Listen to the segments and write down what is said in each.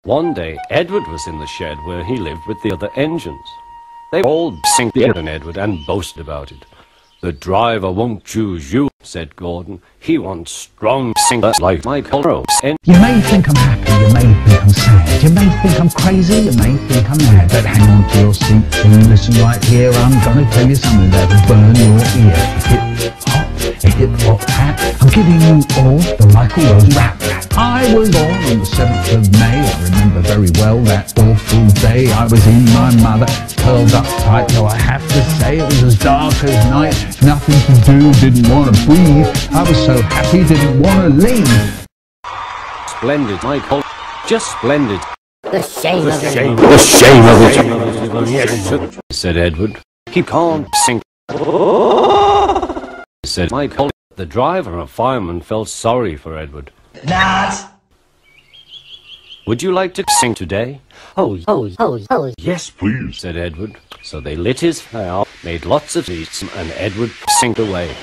One day, Edward was in the shed where he lived with the other engines. They all sang the engine, Edward, and boasted about it. "The driver won't choose you," said Gordon. "He wants strong singers like my Collab." You may think I'm happy, you may think I'm sad, you may think I'm crazy, you may think I'm mad, but hang on to your seats and listen right here. I'm gonna tell you something that'll burn your ear. A hip-hop hat. I'm giving you all the Michael Rose rap. I was born on the 7th of May. I remember very well that awful day. I was in my mother, curled up tight, though I have to say it was as dark as night. Nothing to do, didn't want to breathe. I was so happy, didn't want to leave. Splendid, Michael. Just splendid. The shame of it. The shame of it. Yes, said Edward. "Keep calm, sing," said Michael. The driver and fireman felt sorry for Edward. Not. "Would you like to sing today?" Oh. "Yes, please," said Edward. So they lit his fire, made lots of beats, and Edward sang away.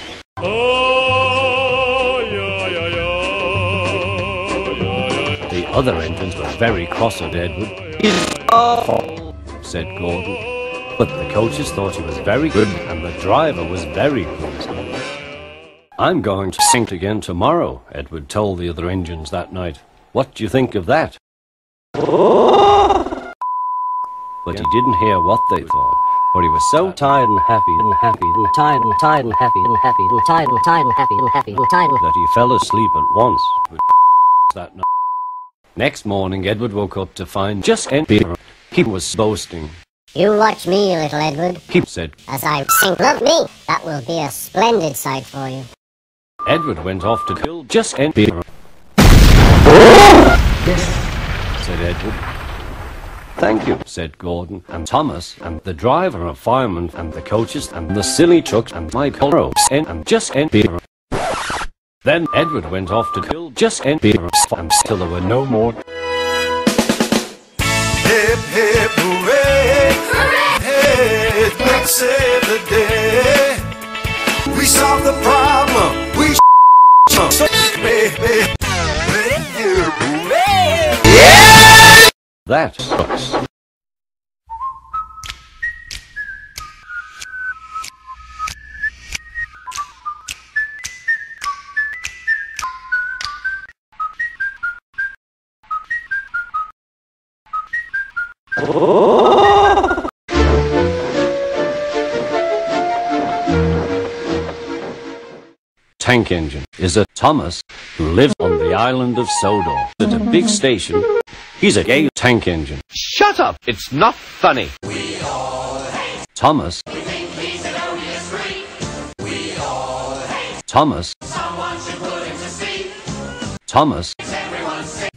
The other engines were very cross at Edward. "He's awful," said Gordon. But the coaches thought he was very good, and the driver was very pleased. "I'm going to sing again tomorrow," Edward told the other engines that night. "What do you think of that?" But he didn't hear what they thought, for he was so tired and happy that he fell asleep at once. That night. Next morning, Edward woke up to find just empty. He was boasting. "You watch me, little Edward," He said. "as I sing. Love me. That will be a splendid sight for you." Edward went off to kill just empty. Yes, said Edward. "Thank you," said Gordon and Thomas and the driver and fireman and the coaches and the silly trucks and Michael Rose and just empty. Then Edward went off to kill just empty until there were no more. Hip, hip, hooray! Hooray! Hey, let's save the day. We solved the problem. We baby. That sucks. Tank engine is a Thomas who lives on the island of Sodor. At a big station, he's a gay tank engine. Shut up! It's not funny. We all hate. Thomas. We think he's an odious freak. We all hate. Thomas. Someone should put him to sleep. Thomas. Everyone say.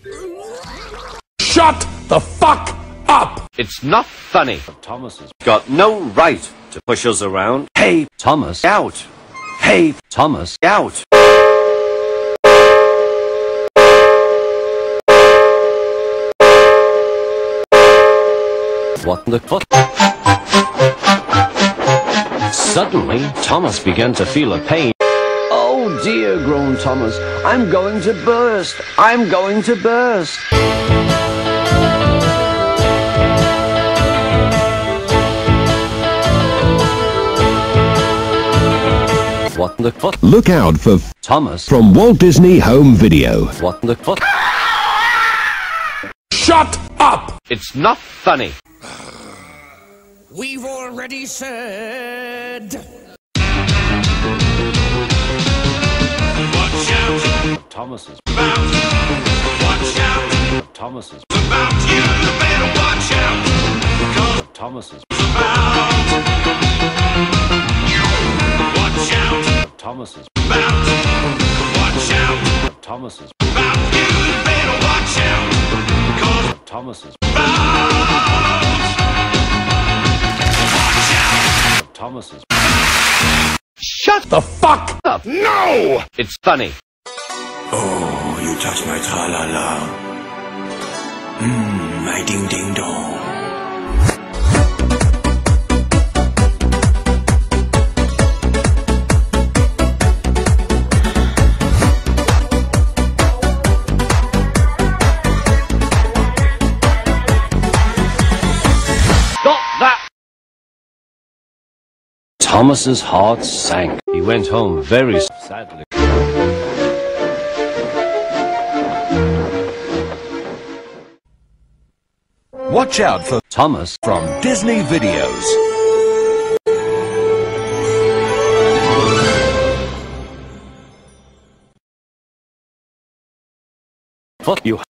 Shut the fuck up! It's not funny. Thomas has got no right to push us around. Hey, Thomas, out! Hey, Thomas, out! What the fuck? Suddenly, Thomas began to feel a pain. "Oh dear," groaned Thomas. "I'm going to burst! I'm going to burst!" What the fuck? Look out for Thomas from Walt Disney Home Video. What the fuck? Shut up! It's not funny. We've already said. Watch out. Thomas is About. Watch out. Thomas is About you. Better watch out. 'Cause Thomas is about. Watch out. Thomas is About. Watch out. Thomas is About you. Better watch out. 'Cause Thomas is about. Watch out. Thomas is Shut the fuck up! No! It's funny. Oh, you touch my tra-la-la. My ding-ding-dong. Thomas's heart sank. He went home very sadly. Watch out for Thomas from Disney Videos. Fuck you.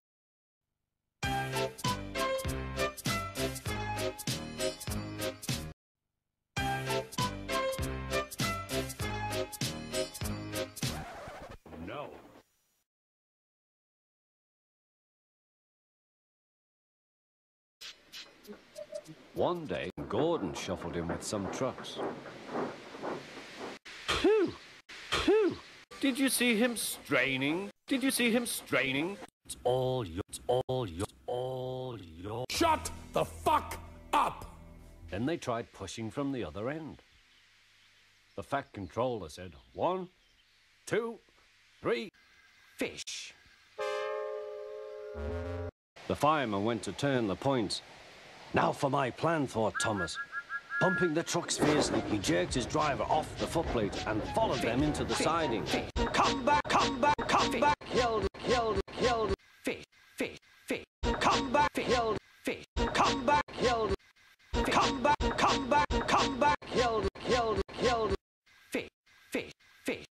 No. One day, Gordon shuffled in with some trucks. Phew! Phew! Did you see him straining? Did you see him straining? It's all your, it's all your, it's all your. Shut the fuck up! Then they tried pushing from the other end. The Fat Controller said, 1, 2, 3, fish. The fireman went to turn the points. Now for my plan, thought Thomas. Pumping the trucks fiercely, he jerked his driver off the footplate and followed them into the siding. Come back, come back, come back. Killed, killed, killed. Fish, fish, fish. Come back, killed, fish. Come back, killed. Come back, come back, come back. Killed, killed, killed. Fish, fish, fish.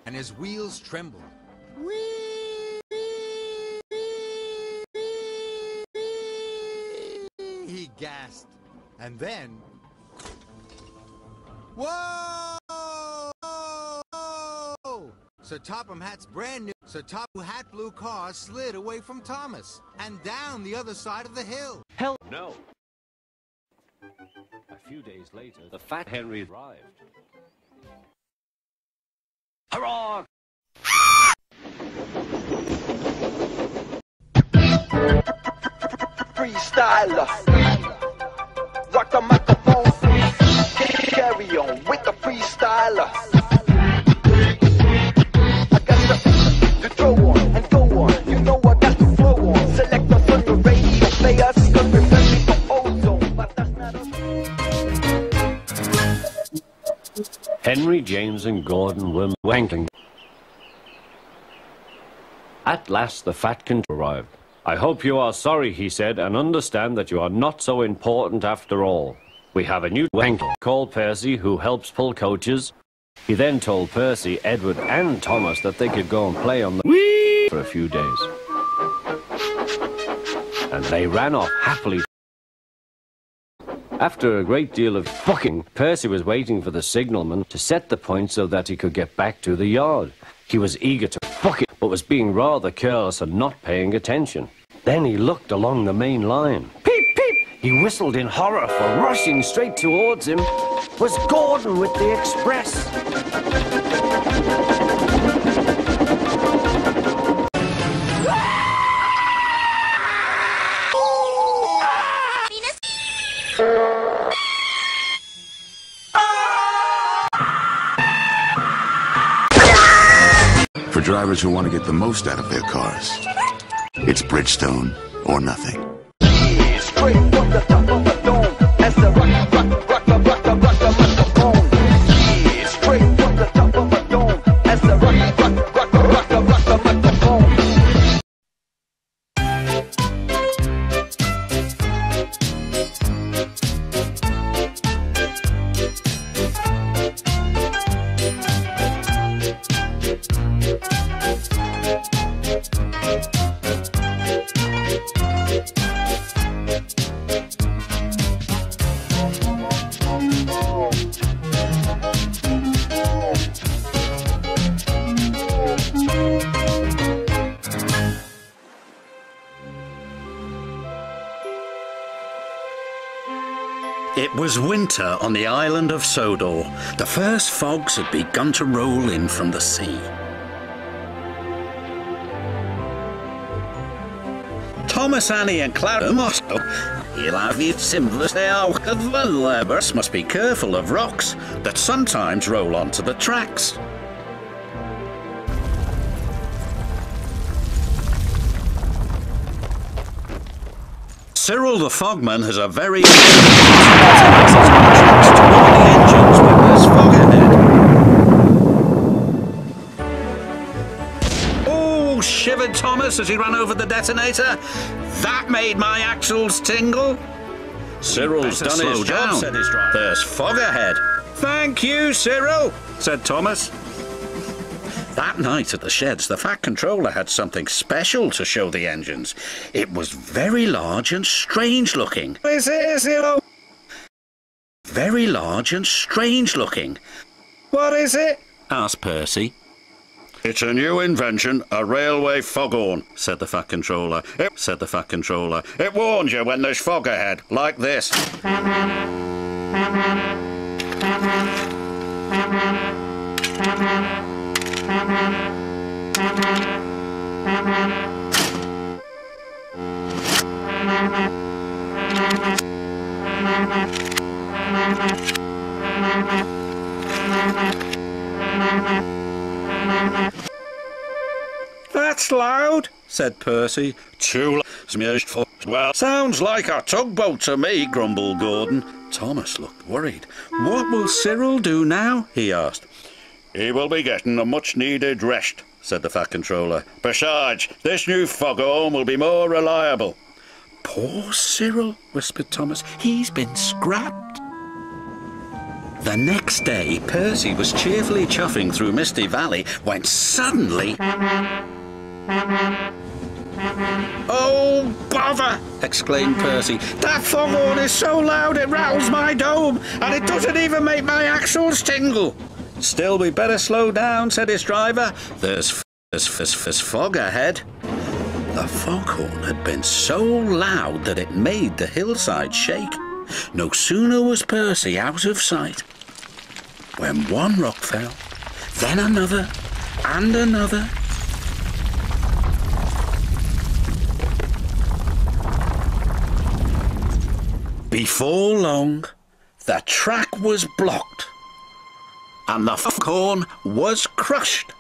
And his wheels trembled. He gasped. And then... Whoa! Sir Topham Hatt's brand new Sir Topham Hat blue car slid away from Thomas and down the other side of the hill. Hell no! A few days later, the Fat Henry arrived. Hurrah! Freestyler, rock the microphone, carry on with the freestyler. I got the throw on and go on, you know I got the flow on. Select us on your radio, play us, cause we're friendly for ozone, but that's not us. Henry, James and Gordon were wanking. At last the Fat Controller arrived. I hope you are sorry, he said, and understand that you are not so important after all. We have a new wanker called Percy who helps pull coaches. He then told Percy, Edward and Thomas that they could go and play on the Wii for a few days. And they ran off happily. After a great deal of fucking, Percy was waiting for the signalman to set the point so that he could get back to the yard. He was eager to fuck it, but was being rather careless and not paying attention. Then he looked along the main line. Peep, peep! He whistled in horror, for rushing straight towards him was Gordon with the express. For drivers who want to get the most out of their cars, it's Bridgestone or nothing. Straight from the top of the dome, as the rock the microphone. Straight from the top of the dome, as the rock the microphone. It was winter on the island of Sodor. The first fogs had begun to roll in from the sea. Thomas, Annie and Clara must be careful of rocks that sometimes roll onto the tracks. Cyril the Fogman has a very engines with this fog ahead. Oh, shivered Thomas as he ran over the detonator. That made my axles tingle. Cyril's done his job, said his driver. There's fog ahead. Thank you, Cyril, said Thomas. That night at the sheds, the Fat Controller had something special to show the engines. It was very large and strange looking. Is it, Cyril? Very large and strange looking. What is it? Asked Percy. It's a new invention, a railway foghorn, said the Fat Controller. It warns you when there's fog ahead, like this. That's loud, said Percy. Too loud. Well, sounds like a tugboat to me, grumbled Gordon. Thomas looked worried. What will Cyril do now? He asked. He will be getting a much-needed rest, said the Fat Controller. Besides, this new foghorn will be more reliable. Poor Cyril, whispered Thomas. He's been scrapped. The next day, Percy was cheerfully chuffing through Misty Valley when suddenly... Oh, bother! exclaimed Percy. That foghorn is so loud it rattles my dome, and it doesn't even make my axles tingle. Still, we'd better slow down, said his driver. There's fog ahead. The foghorn had been so loud that it made the hillside shake. No sooner was Percy out of sight when one rock fell, then another, and another. Before long, the track was blocked, and the foghorn was crushed.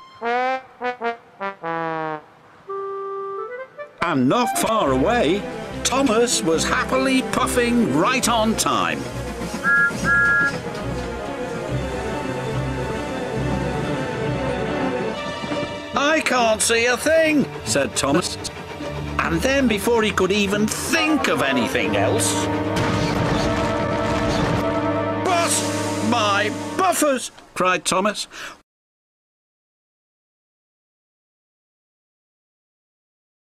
And not far away, Thomas was happily puffing right on time. I can't see a thing, said Thomas. And then before he could even think of anything else... But my buffers, cried Thomas.